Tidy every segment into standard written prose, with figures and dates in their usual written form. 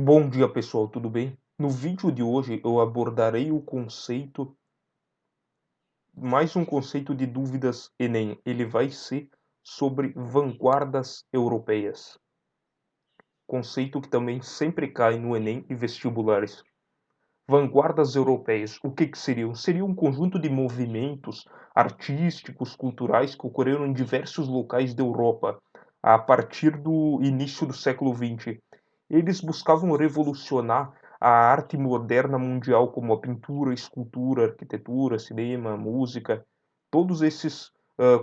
Bom dia pessoal, tudo bem? No vídeo de hoje eu abordarei o conceito, mais um conceito de dúvidas Enem. Ele vai ser sobre vanguardas europeias. Conceito que também sempre cai no Enem e vestibulares. Vanguardas europeias, o que seriam? Seria um conjunto de movimentos artísticos, culturais que ocorreram em diversos locais da Europa a partir do início do século XX. Eles buscavam revolucionar a arte moderna mundial, como a pintura, escultura, arquitetura, cinema, música, todos esses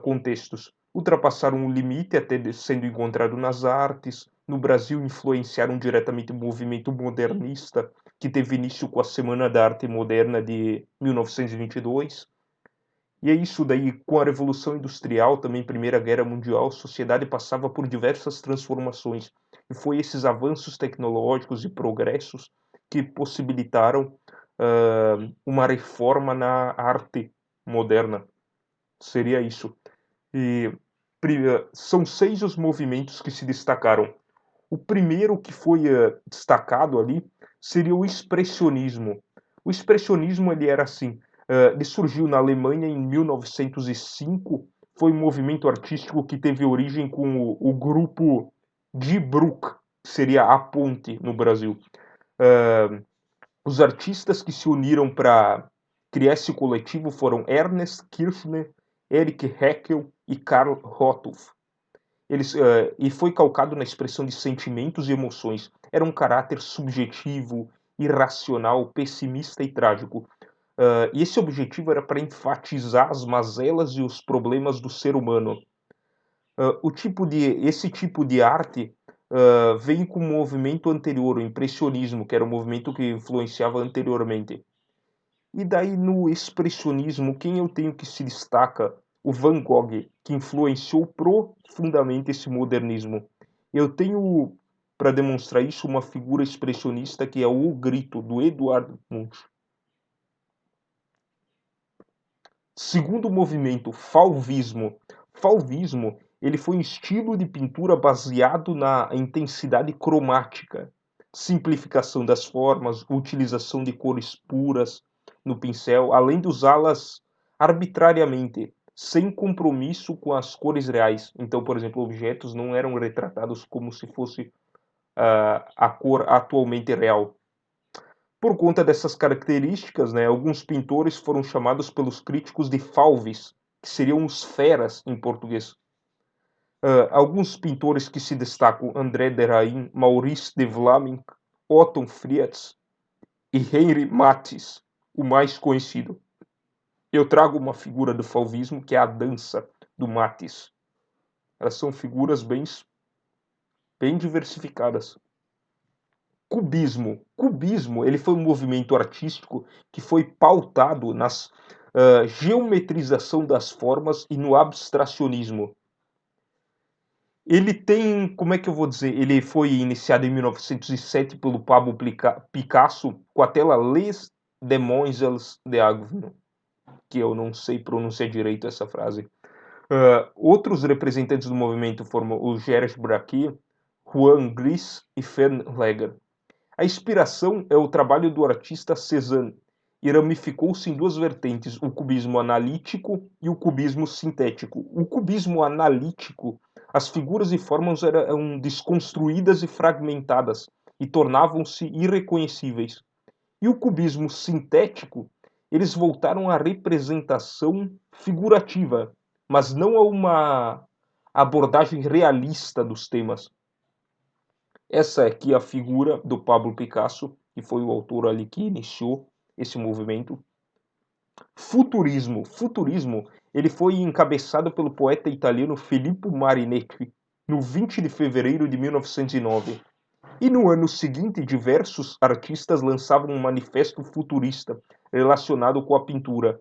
contextos. Ultrapassaram o limite até sendo encontrado nas artes. No Brasil, influenciaram diretamente o movimento modernista, que teve início com a Semana da Arte Moderna de 1922. E é isso daí, com a Revolução Industrial, também Primeira Guerra Mundial, a sociedade passava por diversas transformações. E foi esses avanços tecnológicos e progressos que possibilitaram uma reforma na arte moderna. Seria isso. E são 6 os movimentos que se destacaram. O primeiro que foi destacado ali seria o expressionismo. O expressionismo ele era assim, ele surgiu na Alemanha em 1905, foi um movimento artístico que teve origem com o grupo Die Brücke, que seria a ponte no Brasil. Os artistas que se uniram para criar esse coletivo foram Ernest Kirchner, Erich Heckel e Karl Rothoff. E foi calcado na expressão de sentimentos e emoções. Era um caráter subjetivo, irracional, pessimista e trágico. E esse objetivo era para enfatizar as mazelas e os problemas do ser humano. Esse tipo de arte vem com um movimento anterior, o impressionismo, que era um movimento que influenciava anteriormente. E daí no expressionismo, quem eu tenho que se destaca? O Van Gogh, que influenciou profundamente esse modernismo. Eu tenho, para demonstrar isso, uma figura expressionista que é o Grito, do Eduard Munch. Segundo movimento, Fauvismo. Fauvismo, ele foi um estilo de pintura baseado na intensidade cromática, simplificação das formas, utilização de cores puras no pincel, além de usá-las arbitrariamente, sem compromisso com as cores reais. Então, por exemplo, objetos não eram retratados como se fosse a cor atualmente real. Por conta dessas características, né, alguns pintores foram chamados pelos críticos de fauves, que seriam os feras em português. Alguns pintores que se destacam, André Derain, Maurice de Vlaminck, Otto Friets e Henri Matisse, o mais conhecido. Eu trago uma figura do fauvismo, que é a dança do Matisse. Elas são figuras bem diversificadas. Cubismo. Cubismo, ele foi um movimento artístico que foi pautado nas geometrização das formas e no abstracionismo. Ele tem, como é que eu vou dizer, ele foi iniciado em 1907 pelo Pablo Picasso com a tela Les Demoiselles d'Avignon, que eu não sei pronunciar direito essa frase. Outros representantes do movimento foram o Georges Braque, Juan Gris e Fern Leger. A inspiração é o trabalho do artista Cézanne e ramificou-se em duas vertentes, o cubismo analítico e o cubismo sintético. O cubismo analítico, as figuras e formas eram desconstruídas e fragmentadas e tornavam-se irreconhecíveis. E o cubismo sintético, eles voltaram à representação figurativa, mas não a uma abordagem realista dos temas. Essa aqui é a figura do Pablo Picasso, que foi o autor ali que iniciou esse movimento. Futurismo. Futurismo, ele foi encabeçado pelo poeta italiano Filippo Marinetti no 20 de fevereiro de 1909. E no ano seguinte, diversos artistas lançavam um manifesto futurista relacionado com a pintura.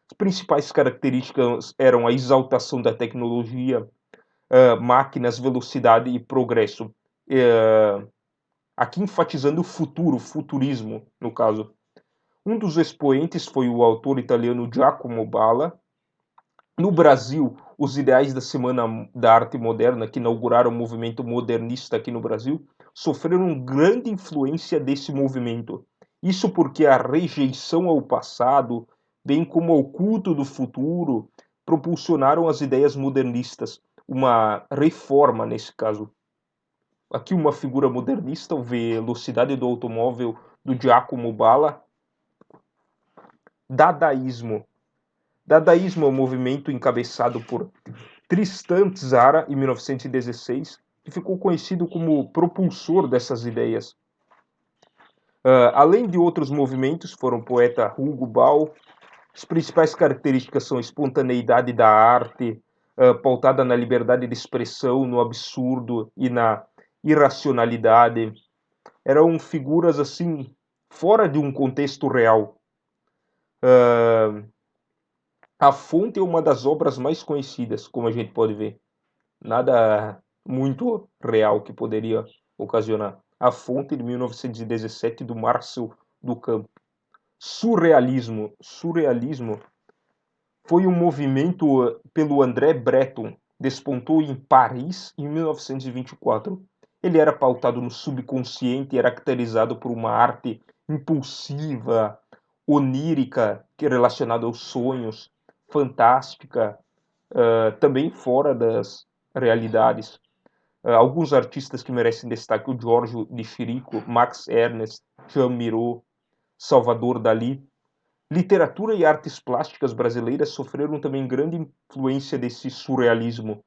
As principais características eram a exaltação da tecnologia, máquinas, velocidade e progresso. Aqui enfatizando o futuro, futurismo, no caso. Um dos expoentes foi o autor italiano Giacomo Balla. No Brasil, os ideais da Semana da Arte Moderna, que inauguraram o movimento modernista aqui no Brasil, sofreram grande influência desse movimento. Isso porque a rejeição ao passado, bem como ao culto do futuro, propulsionaram as ideias modernistas, uma reforma nesse caso. Aqui uma figura modernista, o Velocidade do Automóvel, do Giacomo Balla. Dadaísmo. Dadaísmo é um movimento encabeçado por Tristan Tzara, em 1916, que ficou conhecido como propulsor dessas ideias. Além de outros movimentos, foram o poeta Hugo Ball. As principais características são a espontaneidade da arte, pautada na liberdade de expressão, no absurdo e na irracionalidade. Eram figuras assim fora de um contexto real. A fonte é uma das obras mais conhecidas, como a gente pode ver. Nada muito real que poderia ocasionar. A fonte de 1917 do Marcel Duchamp. Surrealismo. Surrealismo foi um movimento pelo André Breton. Despontou em Paris em 1924. Ele era pautado no subconsciente e era caracterizado por uma arte impulsiva, onírica, que é relacionada aos sonhos, fantástica, também fora das realidades. Alguns artistas que merecem destaque: o Giorgio de Chirico, Max Ernst, Jean Miró, Salvador Dalí. Literatura e artes plásticas brasileiras sofreram também grande influência desse surrealismo.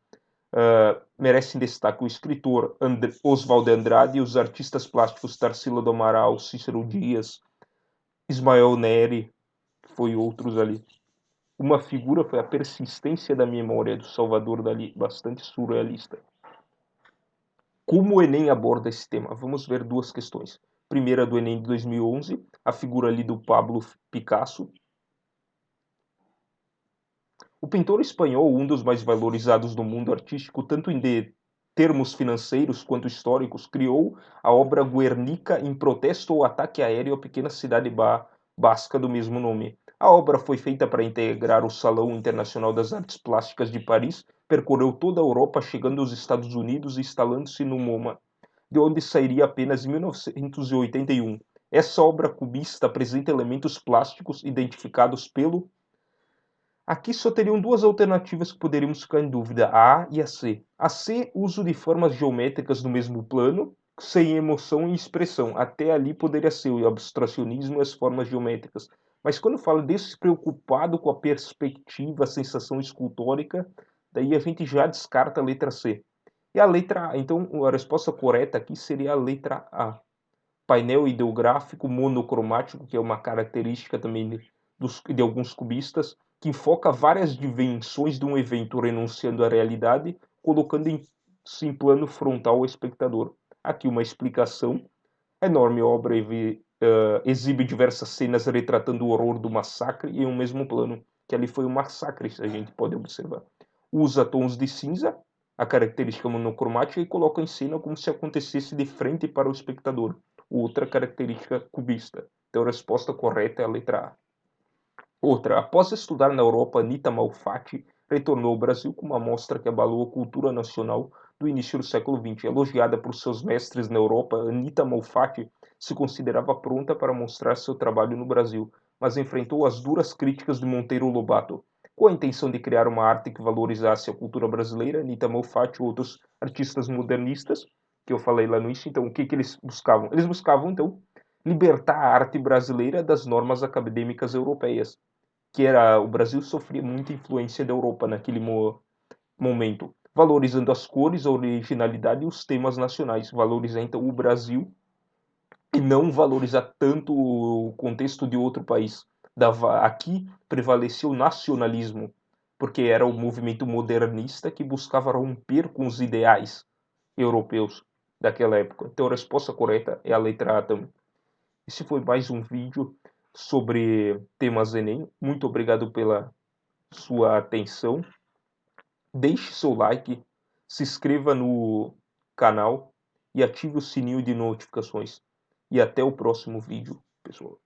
Merecem destaque o escritor Oswald de Andrade e os artistas plásticos Tarsila do Amaral, Cícero Dias, Ismael Neri, foi outros ali. Uma figura foi a persistência da memória do Salvador Dalí, bastante surrealista. Como o Enem aborda esse tema? Vamos ver duas questões. Primeira do Enem de 2011, a figura ali do Pablo Picasso. O pintor espanhol, um dos mais valorizados do mundo artístico, tanto em termos financeiros quanto históricos, criou a obra Guernica em protesto ao ataque aéreo à pequena cidade basca do mesmo nome. A obra foi feita para integrar o Salão Internacional das Artes Plásticas de Paris, percorreu toda a Europa, chegando aos Estados Unidos e instalando-se no MoMA, de onde sairia apenas em 1981. Essa obra cubista apresenta elementos plásticos identificados pelo... Aqui só teriam duas alternativas que poderíamos ficar em dúvida, a A e a C. A C, uso de formas geométricas no mesmo plano, sem emoção e expressão. Até ali poderia ser o abstracionismo e as formas geométricas. Mas quando fala despreocupado com a perspectiva, a sensação escultórica, daí a gente já descarta a letra C. E a letra A, então a resposta correta aqui seria a letra A. Painel ideográfico monocromático, que é uma característica também de alguns cubistas, que enfoca várias dimensões de um evento renunciando à realidade, colocando em plano frontal ao espectador. Aqui uma explicação. A enorme obra exibe diversas cenas retratando o horror do massacre em um mesmo plano, que ali foi um massacre, a gente pode observar. Usa tons de cinza, a característica monocromática, e coloca em cena como se acontecesse de frente para o espectador. Outra característica cubista. Então a resposta correta é a letra A. Outra, após estudar na Europa, Anita Malfatti retornou ao Brasil com uma mostra que abalou a cultura nacional do início do século XX. Elogiada por seus mestres na Europa, Anita Malfatti se considerava pronta para mostrar seu trabalho no Brasil, mas enfrentou as duras críticas de Monteiro Lobato. Com a intenção de criar uma arte que valorizasse a cultura brasileira, Anita Malfatti e outros artistas modernistas, que eu falei lá no início, então o que eles buscavam? Eles buscavam, então, libertar a arte brasileira das normas acadêmicas europeias, que era o Brasil sofria muita influência da Europa naquele momento, valorizando as cores, a originalidade e os temas nacionais, valorizar então o Brasil e não valorizar tanto o contexto de outro país. Aqui prevaleceu o nacionalismo, porque era o movimento modernista que buscava romper com os ideais europeus daquela época. Então a resposta correta é a letra A também. Esse foi mais um vídeo sobre temas Enem. Muito obrigado pela sua atenção. Deixe seu like, se inscreva no canal e ative o sininho de notificações. E até o próximo vídeo, pessoal.